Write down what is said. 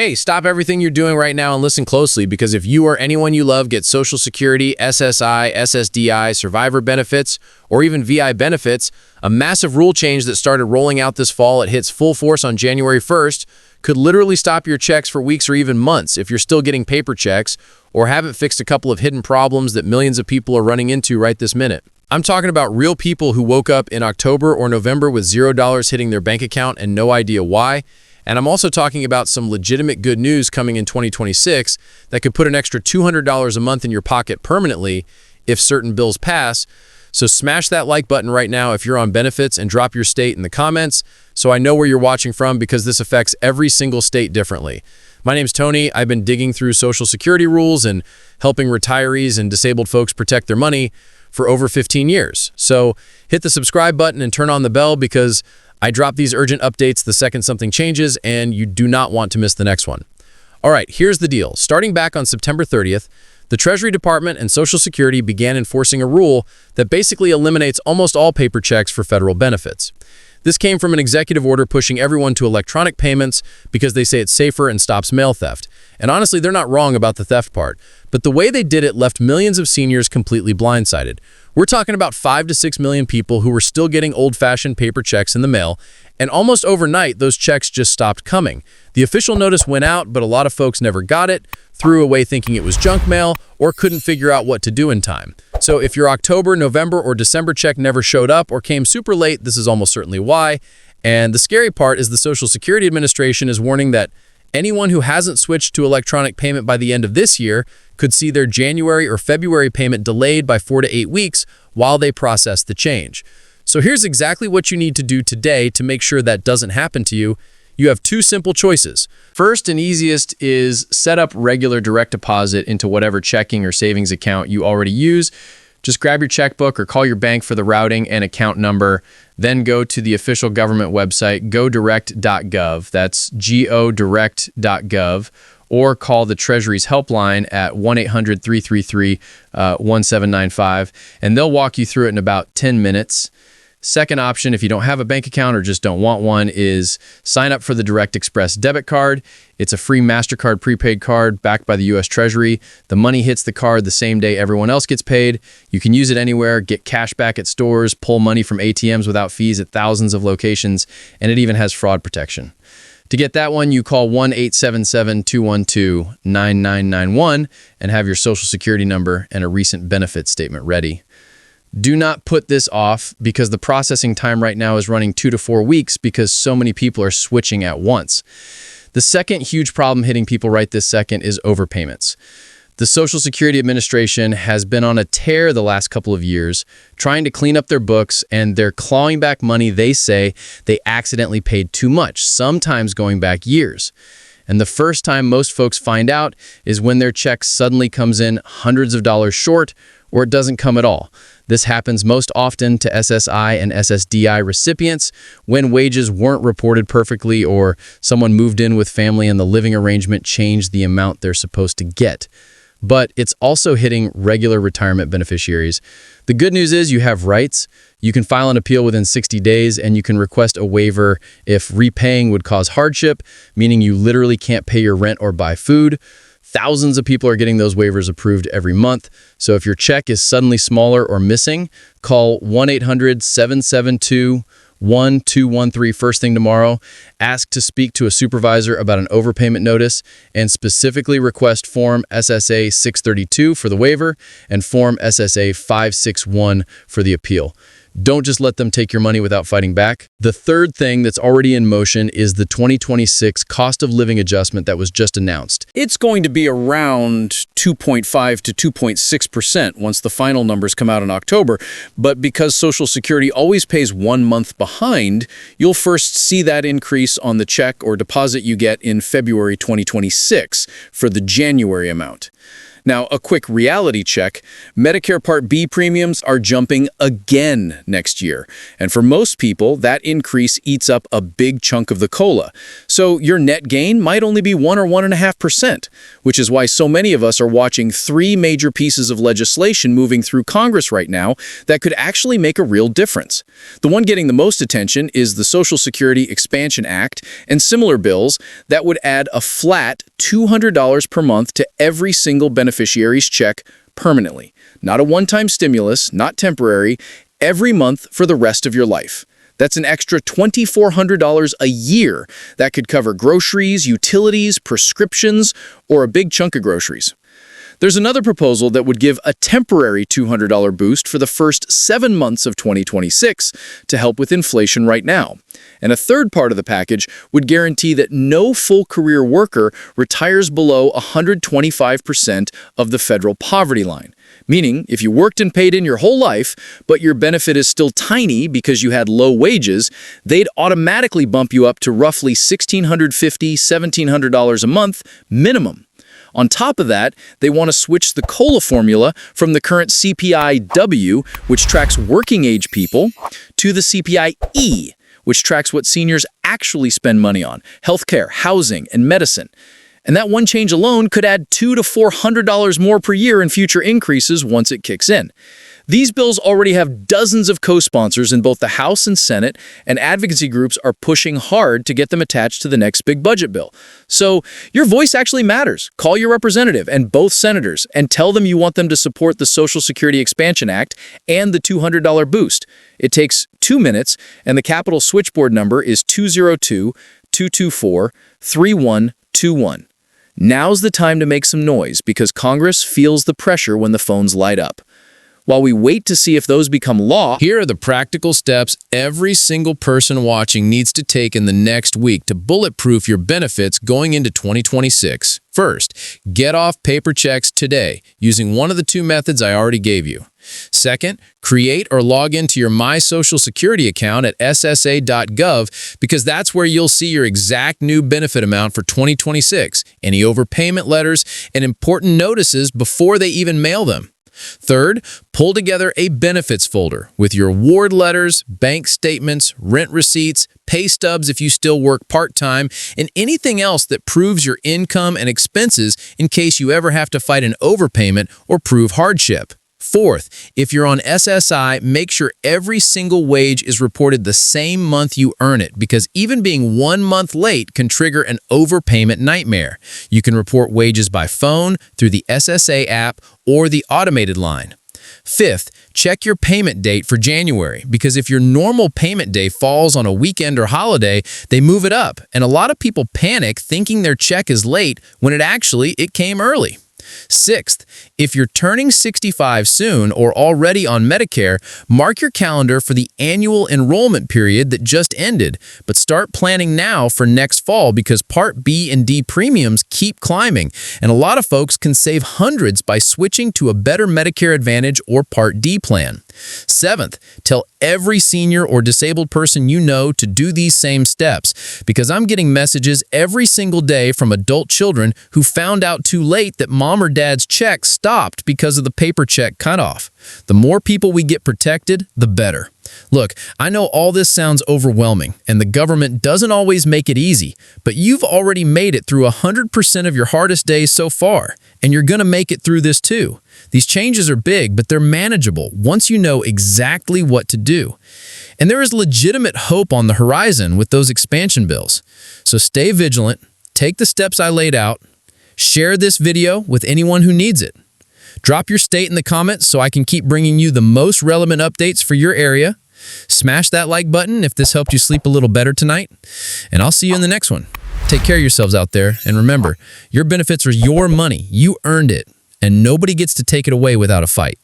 Hey, stop everything you're doing right now and listen closely, because if you or anyone you love gets Social Security, SSI, SSDI, survivor benefits, or even VI benefits, a massive rule change that started rolling out this fall, it hits full force on January 1st, could literally stop your checks for weeks or even months if you're still getting paper checks or haven't fixed a couple of hidden problems that millions of people are running into right this minute. I'm talking about real people who woke up in October or November with $0 hitting their bank account and no idea why. And I'm also talking about some legitimate good news coming in 2026 that could put an extra $200 a month in your pocket permanently if certain bills pass. So smash that like button right now if you're on benefits, and drop your state in the comments so I know where you're watching from, because this affects every single state differently. My name's Tony. I've been digging through Social Security rules and helping retirees and disabled folks protect their money for over 15 years. So hit the subscribe button and turn on the bell, because I drop these urgent updates the second something changes, and you do not want to miss the next one. All right, here's the deal. Starting back on September 30th, the Treasury Department and Social Security began enforcing a rule that basically eliminates almost all paper checks for federal benefits. This came from an executive order pushing everyone to electronic payments because they say it's safer and stops mail theft. And honestly, they're not wrong about the theft part, but the way they did it left millions of seniors completely blindsided. We're talking about 5 to 6 million people who were still getting old-fashioned paper checks in the mail, and almost overnight, those checks just stopped coming. The official notice went out, but a lot of folks never got it, threw away thinking it was junk mail, or couldn't figure out what to do in time. So if your October, November, or December check never showed up or came super late, this is almost certainly why. And the scary part is the Social Security Administration is warning that anyone who hasn't switched to electronic payment by the end of this year could see their January or February payment delayed by 4 to 8 weeks while they process the change. So here's exactly what you need to do today to make sure that doesn't happen to you. You have two simple choices. First and easiest is set up regular direct deposit into whatever checking or savings account you already use. Just grab your checkbook or call your bank for the routing and account number. Then go to the official government website, godirect.gov. That's godirect.gov. Or call the Treasury's helpline at 1-800-333-1795, and they'll walk you through it in about 10 minutes. Second option, if you don't have a bank account or just don't want one, is sign up for the Direct Express debit card. It's a free MasterCard prepaid card backed by the U.S. Treasury. The money hits the card the same day everyone else gets paid. You can use it anywhere, get cash back at stores, pull money from ATMs without fees at thousands of locations, and it even has fraud protection. To get that one, you call 1-877-212-9991 and have your Social Security number and a recent benefit statement ready. Do not put this off, because the processing time right now is running 2 to 4 weeks because so many people are switching at once. The second huge problem hitting people right this second is overpayments. The Social Security Administration has been on a tear the last couple of years, trying to clean up their books, and they're clawing back money they say they accidentally paid too much, sometimes going back years. And the first time most folks find out is when their check suddenly comes in hundreds of dollars short, or it doesn't come at all. This happens most often to SSI and SSDI recipients when wages weren't reported perfectly, or someone moved in with family and the living arrangement changed the amount they're supposed to get. But it's also hitting regular retirement beneficiaries. The good news is you have rights. You can file an appeal within 60 days, and you can request a waiver if repaying would cause hardship, meaning you literally can't pay your rent or buy food. Thousands of people are getting those waivers approved every month. So if your check is suddenly smaller or missing, call 1-800-772-1213 first thing tomorrow. Ask to speak to a supervisor about an overpayment notice, and specifically request Form SSA 632 for the waiver and Form SSA 561 for the appeal. Don't just let them take your money without fighting back. The third thing that's already in motion is the 2026 cost of living adjustment that was just announced. It's going to be around 2.5 to 2.6% once the final numbers come out in October. But because Social Security always pays 1 month behind, you'll first see that increase on the check or deposit you get in February 2026 for the January amount. Now, a quick reality check. Medicare Part B premiums are jumping again next year. And for most people, that increase eats up a big chunk of the COLA. So your net gain might only be 1 or 1.5%, which is why so many of us are watching 3 major pieces of legislation moving through Congress right now that could actually make a real difference. The one getting the most attention is the Social Security Expansion Act and similar bills that would add a flat $200 per month to every single beneficiary's check permanently. Not a one-time stimulus, not temporary, every month for the rest of your life. That's an extra $2,400 a year that could cover groceries, utilities, prescriptions, or a big chunk of groceries. There's another proposal that would give a temporary $200 boost for the first 7 months of 2026 to help with inflation right now. And a third part of the package would guarantee that no full-career worker retires below 125% of the federal poverty line. Meaning, if you worked and paid in your whole life, but your benefit is still tiny because you had low wages, they'd automatically bump you up to roughly $1,650, $1,700 a month minimum. On top of that, they want to switch the COLA formula from the current CPI-W, which tracks working-age people, to the CPI-E, which tracks what seniors actually spend money on, healthcare, housing, and medicine. And that one change alone could add $200 to $400 more per year in future increases once it kicks in. These bills already have dozens of co-sponsors in both the House and Senate, and advocacy groups are pushing hard to get them attached to the next big budget bill. So your voice actually matters. Call your representative and both senators and tell them you want them to support the Social Security Expansion Act and the $200 boost. It takes 2 minutes, and the Capitol switchboard number is 202-224-3121. Now's the time to make some noise because Congress feels the pressure when the phones light up. While we wait to see if those become law, here are the practical steps every single person watching needs to take in the next week to bulletproof your benefits going into 2026. First, get off paper checks today using one of the 2 methods I already gave you. Second, create or log into your My Social Security account at ssa.gov because that's where you'll see your exact new benefit amount for 2026, any overpayment letters, and important notices before they even mail them. Third, pull together a benefits folder with your award letters, bank statements, rent receipts, pay stubs if you still work part-time, and anything else that proves your income and expenses in case you ever have to fight an overpayment or prove hardship. Fourth, if you're on SSI, make sure every single wage is reported the same month you earn it because even being 1 month late can trigger an overpayment nightmare. You can report wages by phone, through the SSA app, or the automated line. Fifth, check your payment date for January because if your normal payment day falls on a weekend or holiday, they move it up, and a lot of people panic thinking their check is late when it came early. Sixth, if you're turning 65 soon or already on Medicare, mark your calendar for the annual enrollment period that just ended, but start planning now for next fall because Part B and D premiums keep climbing, and a lot of folks can save hundreds by switching to a better Medicare Advantage or Part D plan. Seventh, tell every senior or disabled person you know to do these same steps because I'm getting messages every single day from adult children who found out too late that mom or dad's check stopped because of the paper check cutoff. The more people we get protected, the better. Look, I know all this sounds overwhelming, and the government doesn't always make it easy, but you've already made it through 100% of your hardest days so far, and you're going to make it through this too. These changes are big, but they're manageable once you know exactly what to do. And there is legitimate hope on the horizon with those expansion bills. So stay vigilant, take the steps I laid out, share this video with anyone who needs it. Drop your state in the comments so I can keep bringing you the most relevant updates for your area. Smash that like button if this helped you sleep a little better tonight. And I'll see you in the next one. Take care of yourselves out there. And remember, your benefits are your money. You earned it. And nobody gets to take it away without a fight.